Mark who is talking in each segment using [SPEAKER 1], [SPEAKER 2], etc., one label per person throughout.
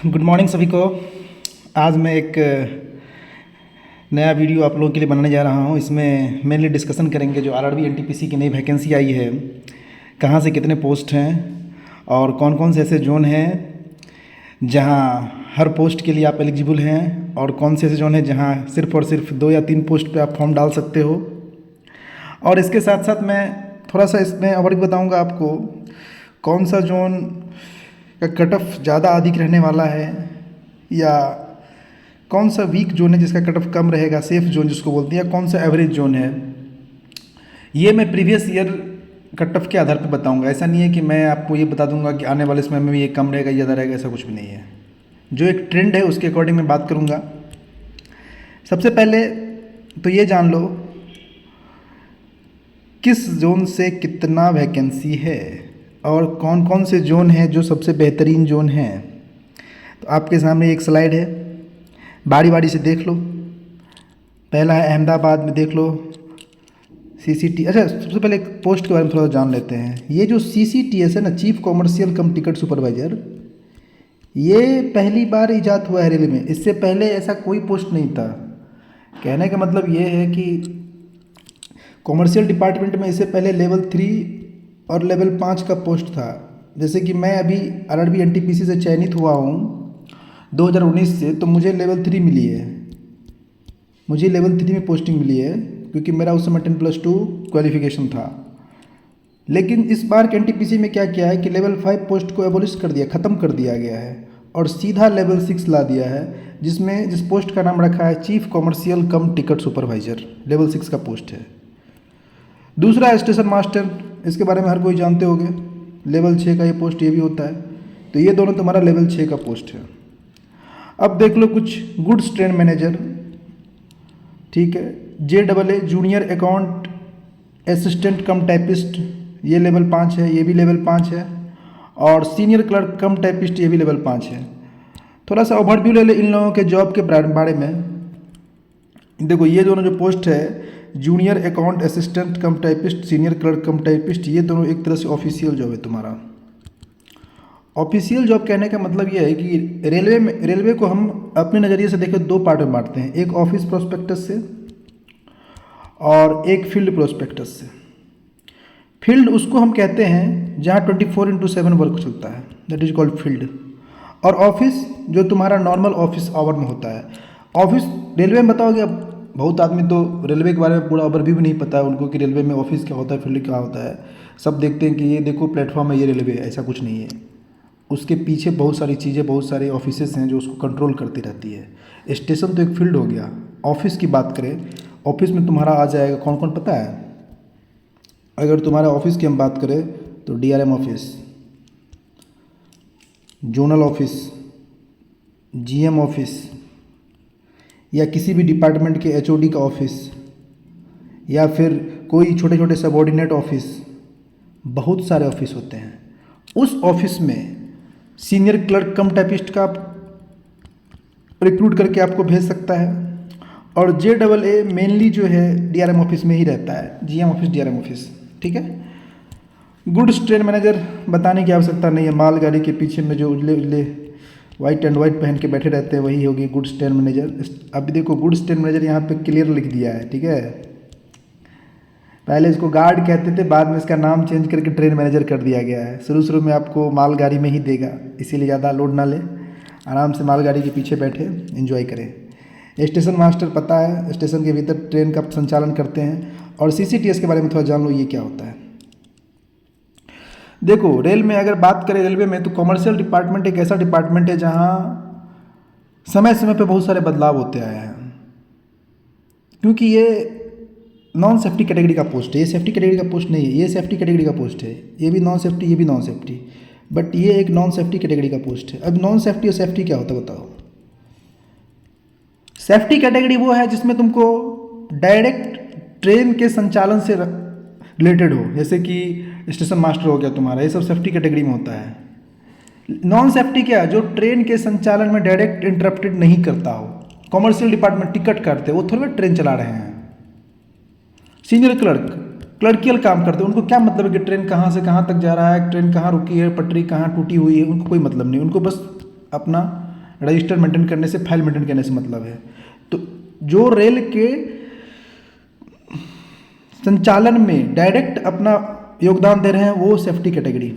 [SPEAKER 1] Good morning सभी को। आज मैं एक नया वीडियो आप लोगों के लिए बनाने जा रहा हूं। इसमें मेनली डिस्कशन करेंगे जो आरआरबी एनटीपीसी की नई वैकेंसी आई है, कहां से कितने पोस्ट हैं और कौन कौन से ऐसे जोन हैं जहां हर पोस्ट के लिए आप एलिजिबल हैं, और कौन से ऐसे जोन हैं जहां सिर्फ और सिर्फ 2 या 3 पोस्ट पे आप फॉर्म डाल सकते हो। और इसके साथ साथ मैं थोड़ा सा इसमें और बताऊँगा आपको कौन सा जोन का कट ऑफ ज़्यादा अधिक रहने वाला है या कौन सा वीक जोन है जिसका कट ऑफ कम रहेगा, सेफ जोन जिसको बोलते हैं, या कौन सा एवरेज जोन है। ये मैं प्रीवियस ईयर कट ऑफ के आधार पर बताऊंगा। ऐसा नहीं है कि मैं आपको ये बता दूंगा कि आने वाले समय में ये कम रहेगा ज़्यादा रहेगा, ऐसा कुछ भी नहीं है। जो एक ट्रेंड है उसके अकॉर्डिंग मैं बात करूँगा। सबसे पहले तो ये जान लो किस जोन से कितना वैकेंसी है और कौन कौन से जोन हैं जो सबसे बेहतरीन जोन हैं। तो आपके सामने एक स्लाइड है, बारी बारी से देख लो। पहला है अहमदाबाद में, देख लो सीसीटी। अच्छा, सबसे पहले एक पोस्ट के बारे में थोड़ा जान लेते हैं। ये जो सीसीटीएस है ना, चीफ कॉमर्शियल कम टिकट सुपरवाइज़र, ये पहली बार इजाद हुआ है रेलवे में। इससे पहले ऐसा कोई पोस्ट नहीं था। कहने का मतलब ये है कि कॉमर्शियल डिपार्टमेंट में इससे पहले लेवल 3 और लेवल 5 का पोस्ट था। जैसे कि मैं अभी आरआरबी एनटीपीसी से चयनित हुआ हूँ 2019 से, तो मुझे लेवल 3 मिली है। मुझे लेवल 3 में पोस्टिंग मिली है क्योंकि मेरा उस समय 10+2 क्वालिफिकेशन था। लेकिन इस बार के एनटीपीसी में क्या किया है कि लेवल 5 पोस्ट को एबोलिश कर दिया, ख़त्म कर दिया गया है और सीधा लेवल 6 ला दिया है, जिस पोस्ट का नाम रखा है चीफ कॉमर्शियल कम टिकट सुपरवाइज़र। लेवल 6 का पोस्ट है। दूसरा है स्टेशन मास्टर, इसके बारे में हर कोई जानते होंगे। लेवल 6 का ये पोस्ट ये भी होता है। तो ये दोनों तुम्हारा लेवल 6 का पोस्ट है। अब देख लो कुछ गुड्स ट्रेन मैनेजर, ठीक है, JAA जूनियर अकाउंट असिस्टेंट कम टाइपिस्ट, ये लेवल 5 है, ये भी लेवल 5 है। और सीनियर क्लर्क कम टाइपिस्ट, ये भी लेवल 5 है। थोड़ा सा ओवरव्यू ले ले इन लोगों के जॉब के बारे में। देखो ये दोनों जो पोस्ट है, जूनियर अकाउंट असिस्टेंट कम टाइपिस्ट, सीनियर क्लर्क कम टाइपिस्ट, ये दोनों एक तरह से ऑफिशियल जॉब है तुम्हारा। ऑफिशियल जॉब कहने का मतलब ये है कि रेलवे को हम अपने नज़रिए से देखें 2 पार्ट में बांटते हैं, एक ऑफिस प्रोस्पेक्टस से और एक फील्ड प्रोस्पेक्टस से। फील्ड उसको हम कहते हैं जहाँ 24/7 वर्क चलता है, दैट इज कॉल्ड फील्ड। और ऑफिस जो तुम्हारा नॉर्मल ऑफिस आवर में होता है। ऑफिस रेलवे में बताओगे, अब बहुत आदमी तो रेलवे के बारे में पूरा ओवरव्यू भी नहीं पता है उनको कि रेलवे में ऑफिस क्या होता है, फील्ड क्या होता है। सब देखते हैं कि ये देखो प्लेटफॉर्म है, ये रेलवे है, ऐसा कुछ नहीं है। उसके पीछे बहुत सारी चीज़ें, बहुत सारे ऑफिसेस हैं जो उसको कंट्रोल करती रहती है। स्टेशन तो एक फील्ड हो गया। ऑफिस की बात करें, ऑफिस में तुम्हारा आ जाएगा कौन कौन पता है। अगर तुम्हारा ऑफिस की हम बात करें तो DRM office, zonal office, GM office, या किसी भी डिपार्टमेंट के HOD का ऑफिस, या फिर कोई छोटे छोटे सबऑर्डिनेट ऑफिस, बहुत सारे ऑफिस होते हैं। उस ऑफिस में सीनियर क्लर्क कम टाइपिस्ट का रिक्रूट करके आपको भेज सकता है। और JAA मेनली जो है DRM ऑफिस में ही रहता है, GM ऑफिस, DRM ऑफिस, ठीक है। गुड्स ट्रेन मैनेजर बताने की आवश्यकता नहीं है। मालगाड़ी के पीछे में जो उजले उजले वाइट एंड वाइट पहन के बैठे रहते हैं वही होगी गुड्स ट्रेन मैनेजर। अभी देखो गुड्स ट्रेन मैनेजर यहाँ पे क्लियर लिख दिया है, ठीक है। पहले इसको गार्ड कहते थे, बाद में इसका नाम चेंज करके ट्रेन मैनेजर कर दिया गया है। शुरू में आपको मालगाड़ी में ही देगा, इसीलिए ज़्यादा लोड ना ले, आराम से मालगाड़ी के पीछे बैठे एंजॉय करें। स्टेशन मास्टर पता है, स्टेशन के भीतर ट्रेन का संचालन करते हैं। और CCTS के बारे में थोड़ा जान लो, ये क्या होता है। देखो रेल में अगर बात करें रेलवे में, तो कॉमर्शियल डिपार्टमेंट एक ऐसा डिपार्टमेंट है जहाँ समय समय पे बहुत सारे बदलाव होते आए हैं, क्योंकि ये नॉन सेफ्टी कैटेगरी का पोस्ट है। ये सेफ्टी कैटेगरी का पोस्ट नहीं है, ये सेफ्टी कैटेगरी का पोस्ट है। ये भी नॉन सेफ्टी, ये भी नॉन सेफ्टी, बट ये एक नॉन सेफ्टी कैटेगरी का पोस्ट है। अब नॉन सेफ्टी और सेफ्टी क्या होता है बताओ। सेफ्टी कैटेगरी वो है जिसमें तुमको डायरेक्ट ट्रेन के संचालन से रिलेटेड हो, जैसे कि स्टेशन मास्टर हो गया तुम्हारा, ये सब सेफ्टी कैटेगरी में होता है। नॉन सेफ्टी क्या है, जो ट्रेन के संचालन में डायरेक्ट इंटरप्टेड नहीं करता हो। कॉमर्शियल डिपार्टमेंट टिकट काटते, वो थोड़ा ट्रेन चला रहे हैं। सीनियर क्लर्कियल काम करते हैं, उनको क्या मतलब है कि ट्रेन कहाँ से कहाँ तक जा रहा है, ट्रेन कहाँ रुकी है, पटरी कहाँ टूटी हुई है, उनको कोई मतलब नहीं। उनको बस अपना रजिस्टर मेंटेन करने से, फाइल मेंटेन करने से मतलब है। तो जो रेल के संचालन में डायरेक्ट अपना योगदान दे रहे हैं वो सेफ्टी कैटेगरी,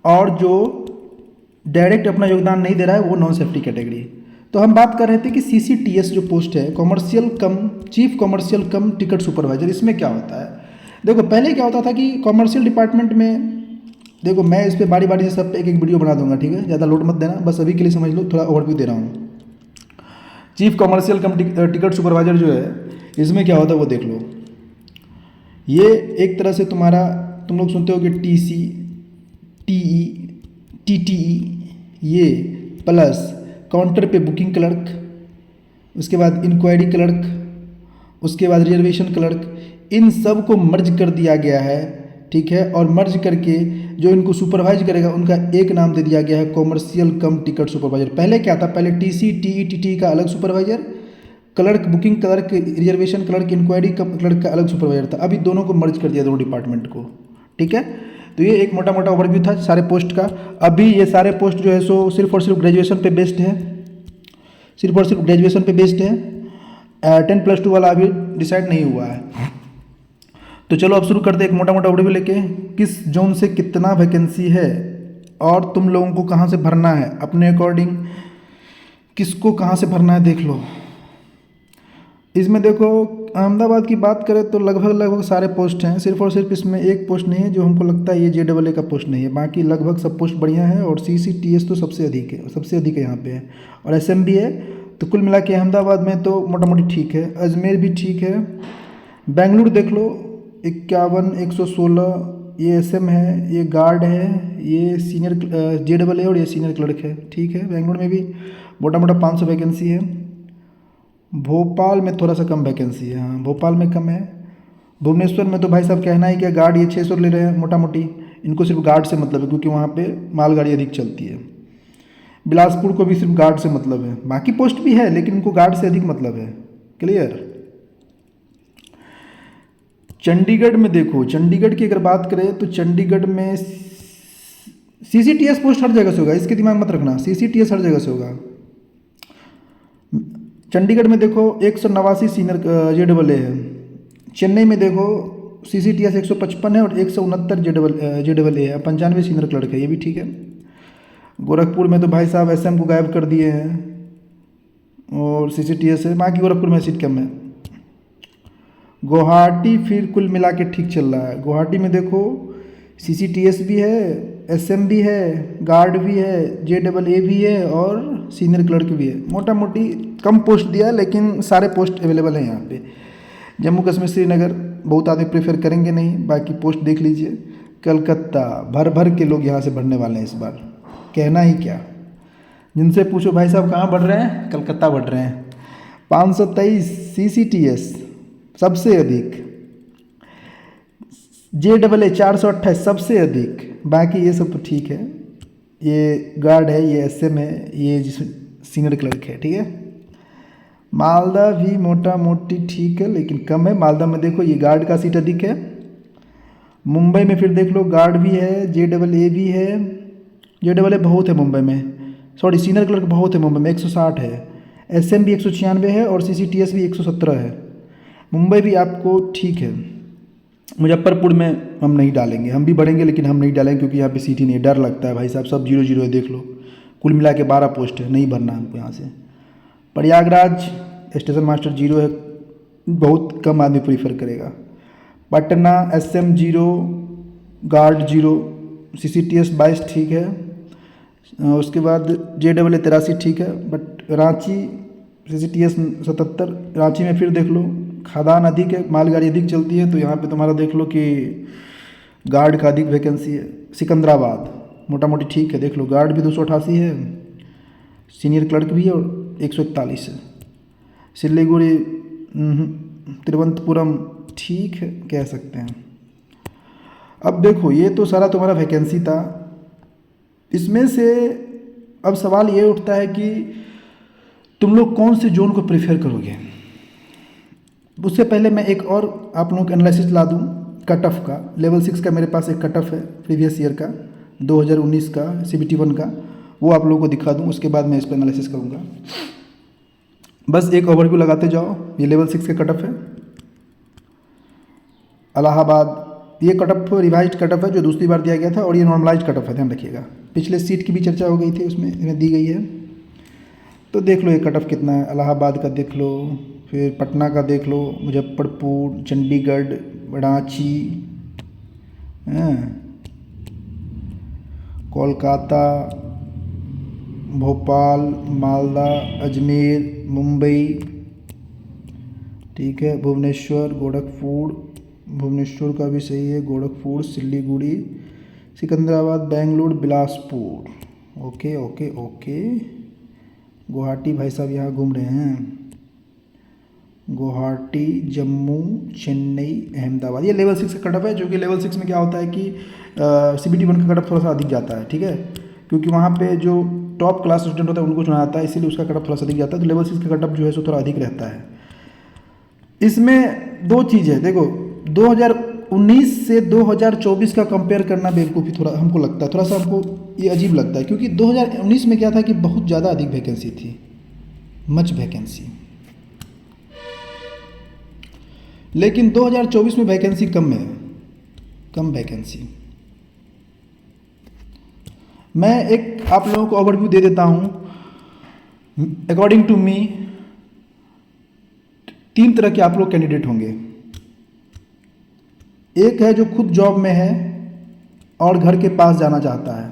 [SPEAKER 1] और जो डायरेक्ट अपना योगदान नहीं दे रहा है वो नॉन सेफ्टी कैटेगरी। तो हम बात कर रहे थे कि CCTS जो पोस्ट है, कॉमर्शियल कम चीफ कॉमर्शियल कम टिकट सुपरवाइजर, इसमें क्या होता है? देखो पहले क्या होता था कि कॉमर्शियल डिपार्टमेंट में, देखो मैं इस पर बारी बारी से सब पे एक एक वीडियो बना दूंगा, ठीक है, ज़्यादा लोड मत देना, बस अभी के लिए समझ लो, थोड़ा ओवरव्यू दे रहा हूँ। चीफ कॉमर्शियल कम टिकट सुपरवाइजर जो है, इसमें क्या होता है वो देख लो। ये एक तरह से तुम्हारा, तुम लोग सुनते हो कि TC, TE, TTE, ये प्लस काउंटर पे बुकिंग क्लर्क, उसके बाद इंक्वायरी क्लर्क, उसके बाद रिजर्वेशन क्लर्क, इन सब को मर्ज कर दिया गया है, ठीक है। और मर्ज करके जो इनको सुपरवाइज करेगा उनका एक नाम दे दिया गया है, कॉमर्शियल कम टिकट सुपरवाइजर। पहले क्या था? पहले TC, TE, TTE का अलग supervisor, clerk, booking clerk, reservation clerk, enquiry clerk का अलग सुपरवाइजर था। अभी दोनों को मर्ज कर दिया, दोनों डिपार्टमेंट को, ठीक है। तो ये एक मोटा मोटा ओवरव्यू था सारे पोस्ट का। अभी ये सारे पोस्ट जो है सो सिर्फ और सिर्फ ग्रेजुएशन पे बेस्ड है, सिर्फ और सिर्फ ग्रेजुएशन पे बेस्ड है। 10+2 वाला अभी डिसाइड नहीं हुआ है। तो चलो अब शुरू करते हैं एक मोटा मोटा ओवरव्यू लेके, किस जोन से कितना वैकेंसी है और तुम लोगों को कहाँ से भरना है, अपने अकॉर्डिंग किसको कहाँ से भरना है देख लो। इसमें देखो अहमदाबाद की बात करें तो लगभग सारे पोस्ट हैं, सिर्फ और सिर्फ इसमें एक पोस्ट नहीं है जो हमको लगता है ये JAA का पोस्ट नहीं है, बाकी लगभग सब पोस्ट बढ़िया है। और CCTS तो सबसे अधिक है, सबसे अधिक है यहाँ पे है, और SM भी है। तो कुल मिला के अहमदाबाद में तो मोटा मोटी ठीक है, अजमेर भी ठीक है। बेंगलुरु देख लो 51, 116, ये SM है, ये गार्ड है, ये सीनियर JAA और ये सीनियर क्लर्क है, ठीक है। बेंगलुरु में भी मोटा मोटा 500 वैकेंसी है। भोपाल में थोड़ा सा कम वैकेंसी है, हाँ भोपाल में कम है। भुवनेश्वर में तो भाई साहब कहना है कि गार्ड ये 600 ले रहे हैं मोटा मोटी, इनको सिर्फ गार्ड से मतलब है क्योंकि वहाँ पे मालगाड़ी अधिक चलती है। बिलासपुर को भी सिर्फ गार्ड से मतलब है, बाकी पोस्ट भी है लेकिन इनको गार्ड से अधिक मतलब है। क्लियर। चंडीगढ़ में देखो, चंडीगढ़ की अगर बात करें तो चंडीगढ़ में CCTS पोस्ट हर जगह से होगा, इसके दिमाग मत रखना, CCTS हर जगह से होगा। चंडीगढ़ में देखो 189 सीनियर JAA है। चेन्नई में देखो CCTS 155 है और 169 JAA है, 95 सीनियर क्लर्क है, ये भी ठीक है। गोरखपुर में तो भाई साहब SM को गायब कर दिए हैं और CCTS है, बाकी गोरखपुर में सीट कम है। गुवाहाटी फिर कुल मिला के ठीक चल रहा है। गुवाहाटी में देखो CCTS भी है, SM भी है, गार्ड भी है, JAA भी है और सीनियर क्लर्क भी है। मोटा मोटी कम पोस्ट दिया है लेकिन सारे पोस्ट अवेलेबल हैं यहाँ पे। जम्मू कश्मीर श्रीनगर बहुत आदमी प्रेफर करेंगे नहीं, बाकी पोस्ट देख लीजिए। कलकत्ता भर भर के लोग यहाँ से बढ़ने वाले हैं इस बार, कहना ही क्या। जिनसे पूछो भाई साहब कहाँ बढ़ रहे हैं, कलकत्ता बढ़ रहे हैं। 523 CCTS सबसे अधिक, JAA 428 सबसे अधिक, बाकी ये सब तो ठीक है। ये गार्ड है, ये SM है, ये सीनियर क्लर्क है, ठीक है। मालदा भी मोटा मोटी ठीक है लेकिन कम है। मालदा में देखो ये गार्ड का सीट अधिक है। मुंबई में फिर देख लो गार्ड भी है, JAA भी है, JAA बहुत है मुंबई में, सॉरी सीनियर क्लर्क बहुत है मुंबई में, 160 है। SM भी 196 है और CCTS भी 117 है। मुंबई भी आपको ठीक है। मुजफ्फरपुर में हम नहीं डालेंगे, हम भी बढ़ेंगे लेकिन हम नहीं डालेंगे क्योंकि यहाँ पे सीट ही नहीं है, डर लगता है भाई साहब, सब 0-0 है देख लो। कुल मिला के 12 पोस्ट है, नहीं भरना हमको यहाँ से। प्रयागराज स्टेशन मास्टर 0 है, बहुत कम आदमी प्रीफर करेगा। पटना SM 0, गार्ड 0, CCTS 22 ठीक है। उसके बाद JAA 83 ठीक है। बट रांची CCTS 77, रांची में फिर देख लो खदान अधिक है, मालगाड़ी अधिक चलती है, तो यहाँ पे तुम्हारा देख लो कि गार्ड का अधिक वैकेंसी है। सिकंदराबाद मोटा मोटी ठीक है, देख लो गार्ड भी 288 है, सीनियर क्लर्क भी है और 141 है। सिलीगुड़ी तिरुवनंतपुरम ठीक है कह सकते हैं। अब देखो ये तो सारा तुम्हारा वैकेंसी था, इसमें से अब सवाल ये उठता है कि तुम लोग कौन से जोन को प्रेफर करोगे। उससे पहले मैं एक और आप लोगों को एनालिसिस ला दूँ कट ऑफ का। लेवल 6 का मेरे पास एक कट ऑफ है प्रीवियस ईयर का, 2019 का CBT 1 का, वो आप लोगों को दिखा दूँ, उसके बाद मैं इस पर एनालिसिस करूँगा। बस एक ओवरव्यू लगाते जाओ। ये लेवल 6 का कट ऑफ है इलाहाबाद। ये cut off revised cut off है जो दूसरी बार दिया गया था, और ये नॉर्मलाइज्ड कट ऑफ है, ध्यान रखिएगा। पिछले सीट की भी चर्चा हो गई थी, उसमें दी गई है। तो देख लो ये कट ऑफ कितना है। इलाहाबाद का देख लो, फिर पटना का देख लो, मुजफ्फरपुर, चंडीगढ़, रांची, कोलकाता, भोपाल, मालदा, अजमेर, मुंबई, ठीक है, भुवनेश्वर, गोरखपुर, भुवनेश्वर का भी सही है, Gorakhpur, Siliguri, Secunderabad, Bengaluru, Bilaspur. Okay okay okay. Guwahati भाई साहब यहाँ घूम रहे हैं। गुवाहाटी, जम्मू, चेन्नई, अहमदाबाद। ये लेवल 6 का कट ऑफ है, जो कि लेवल 6 में क्या होता है कि CBT 1 का कट ऑफ थोड़ा सा अधिक जाता है, ठीक है, क्योंकि वहाँ पे जो टॉप क्लास स्टूडेंट होता है उनको चुना जाता है, इसीलिए उसका कट ऑफ थोड़ा सा अधिक जाता है। तो लेवल 6 का कट ऑफ जो है सो थोड़ा अधिक रहता है। इसमें दो चीज़ है, देखो 2019 से 2024 का कंपेयर करना बेवकूफ़ी थोड़ा हमको लगता है, थोड़ा सा हमको ये अजीब लगता है, क्योंकि 2019 में क्या था कि बहुत ज़्यादा अधिक वैकेंसी थी, मच वैकेंसी। लेकिन 2024 में वैकेंसी कम है, कम वैकेंसी। मैं एक आप लोगों को ओवरव्यू दे देता हूँ। अकॉर्डिंग टू मी 3 तरह के आप लोग कैंडिडेट होंगे। एक है जो खुद जॉब में है और घर के पास जाना चाहता है,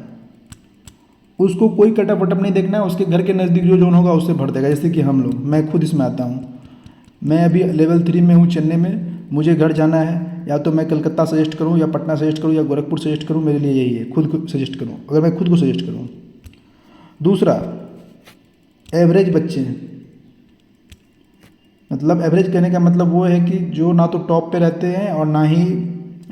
[SPEAKER 1] उसको कोई कटअप वटअप नहीं देखना है, उसके घर के नज़दीक जो जोन होगा उससे भर देगा। जैसे कि हम लोग, मैं खुद इसमें आता हूँ। मैं अभी लेवल 3 में हूँ चेन्नई में, मुझे घर जाना है, या तो मैं कलकत्ता सजेस्ट करूँ, या पटना सजेस्ट करूँ, या गोरखपुर सजेस्ट करूँ, मेरे लिए यही है, खुद को सजेस्ट करूँ, अगर मैं खुद को सजेस्ट करूँ। दूसरा, एवरेज बच्चे, मतलब एवरेज कहने का मतलब वो है कि जो ना तो टॉप पे रहते हैं और ना ही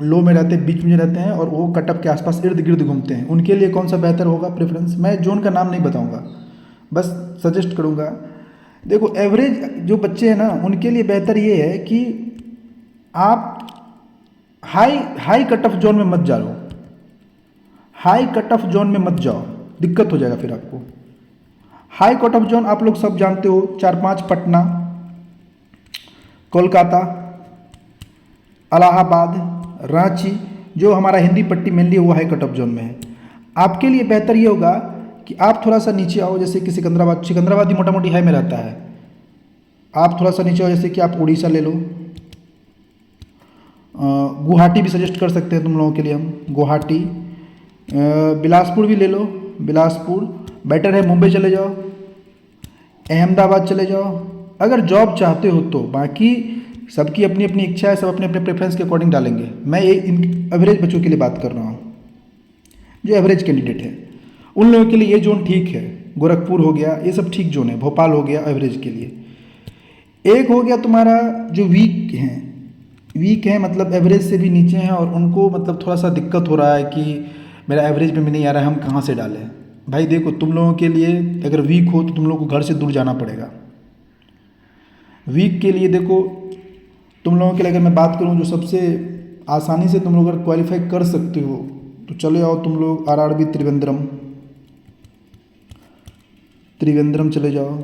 [SPEAKER 1] लो में रहते हैं, बीच में रहते हैं, और वो कटअप के आसपास इर्द गिर्द घूमते हैं। उनके लिए कौन सा बेहतर होगा प्रेफरेंस? मैं जोन का नाम नहीं बताऊंगा, बस सजेस्ट करूंगा। देखो एवरेज जो बच्चे हैं ना, उनके लिए बेहतर ये है कि आप हाई कट ऑफ जोन में मत जाओ, हाई कट ऑफ जोन में मत जाओ, दिक्कत हो जाएगा फिर आपको। हाई कट ऑफ जोन आप लोग सब जानते हो, 4-5 पटना, कोलकाता, इलाहाबाद, रांची, जो हमारा हिंदी पट्टी मेनली वो हाई कट ऑफ जोन में है। आपके लिए बेहतर ये होगा कि आप थोड़ा सा नीचे आओ, जैसे कि सिकंदराबाद ही मोटा मोटी हाई में रहता है। आप थोड़ा सा नीचे आओ, जैसे कि आप उड़ीसा ले लो, गुवाहाटी भी सजेस्ट कर सकते हैं तुम लोगों के लिए हम, गुवाहाटी, बिलासपुर भी ले लो, बिलासपुर बेटर है। मुंबई चले जाओ, अहमदाबाद चले जाओ अगर जॉब चाहते हो तो। बाकी सबकी अपनी अपनी इच्छा है, सब अपने अपने प्रेफरेंस के अकॉर्डिंग डालेंगे। मैं ये इन एवरेज बच्चों के लिए बात कर रहा हूँ, जो एवरेज कैंडिडेट है उन लोगों के लिए ये जोन ठीक है। गोरखपुर हो गया, ये सब ठीक जोन है। भोपाल हो गया एवरेज के लिए। एक हो गया तुम्हारा जो वीक है मतलब एवरेज से भी नीचे हैं, और उनको मतलब थोड़ा सा दिक्कत हो रहा है कि मेरा एवरेज में भी नहीं आ रहा है, हम कहाँ से डालें। भाई देखो, तुम लोगों के लिए अगर वीक हो तो तुम लोगों को घर से दूर जाना पड़ेगा। वीक के लिए देखो, तुम लोगों के लिए अगर मैं बात करूं, जो सबसे आसानी से तुम लोग अगर क्वालिफाई कर सकते हो तो चले आओ तुम लोग RRB त्रिवेंद्रम चले जाओ।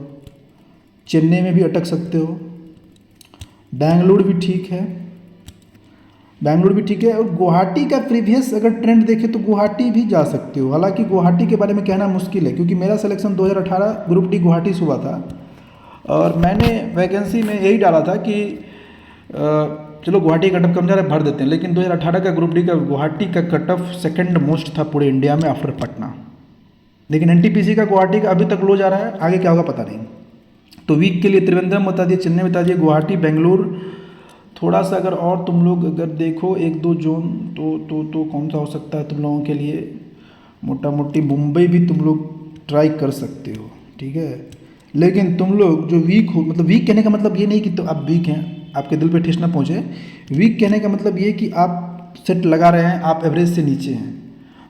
[SPEAKER 1] चेन्नई में भी अटक सकते हो, बेंगलुरु भी ठीक है, और गुवाहाटी का प्रीवियस अगर ट्रेंड देखें तो गुवाहाटी भी जा सकते हो। हालांकि गुवाहाटी के बारे में कहना मुश्किल है, क्योंकि मेरा सिलेक्शन 2018 ग्रुप डी गुवाहाटी से हुआ था, और मैंने वैकेंसी में यही डाला था कि चलो गुवाहाटी का कट ऑफ कम जा रहा है, भर देते हैं। लेकिन 2018 का ग्रुप डी का गुवाहाटी का कट ऑफ सेकेंड मोस्ट था पूरे इंडिया में आफ्टर पटना। लेकिन NTPC का गुवाहाटी का अभी तक लो जा रहा है, आगे क्या होगा पता नहीं। तो वीक के लिए त्रिवेंद्रम बता दिए, चेन्नई बता दिए, गुवाहाटी, बेंगलुरु। थोड़ा सा अगर और तुम लोग अगर देखो 1-2 जोन तो कौन सा हो सकता है तुम लोगों के लिए, मोटा मोटी मुंबई भी तुम लोग ट्राई कर सकते हो, ठीक है। लेकिन तुम लोग जो वीक हो, मतलब वीक कहने का मतलब ये नहीं कि तो आप वीक हैं, आपके दिल पे ठेस ना पहुँचे। वीक कहने का मतलब ये कि आप सेट लगा रहे हैं, आप एवरेज से नीचे हैं।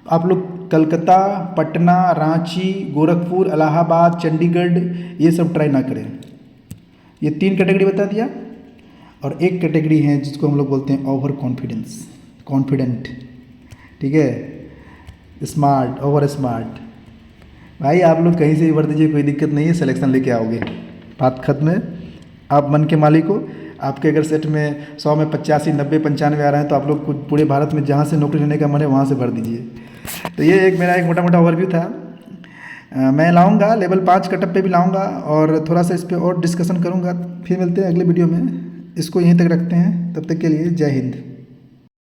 [SPEAKER 1] आप लोग कलकत्ता, पटना, रांची, गोरखपुर, इलाहाबाद, चंडीगढ़ ये सब ट्राई ना करें। ये 3 कैटेगरी बता दिया। और एक कैटेगरी है जिसको हम लोग बोलते हैं ओवर कॉन्फिडेंट, ठीक है, स्मार्ट, ओवर स्मार्ट, भाई आप लोग कहीं से भी भर दीजिए, कोई दिक्कत नहीं है, सिलेक्शन लेके आओगे, बात खत्म है। आप मन के मालिक हो। आपके अगर सेट में 100 में 85 90 95 आ रहे हैं तो आप लोग को पूरे भारत में जहाँ से नौकरी लेने का मन है वहाँ से भर दीजिए। तो ये एक मेरा एक मोटा मोटा ओवरव्यू था। मैं लाऊंगा लेवल 5 कटअप पे भी लाऊंगा और थोड़ा सा इस पे और डिस्कशन करूंगा। फिर मिलते हैं अगले वीडियो में। इसको यहीं तक रखते हैं, तब तक के लिए जय हिंद।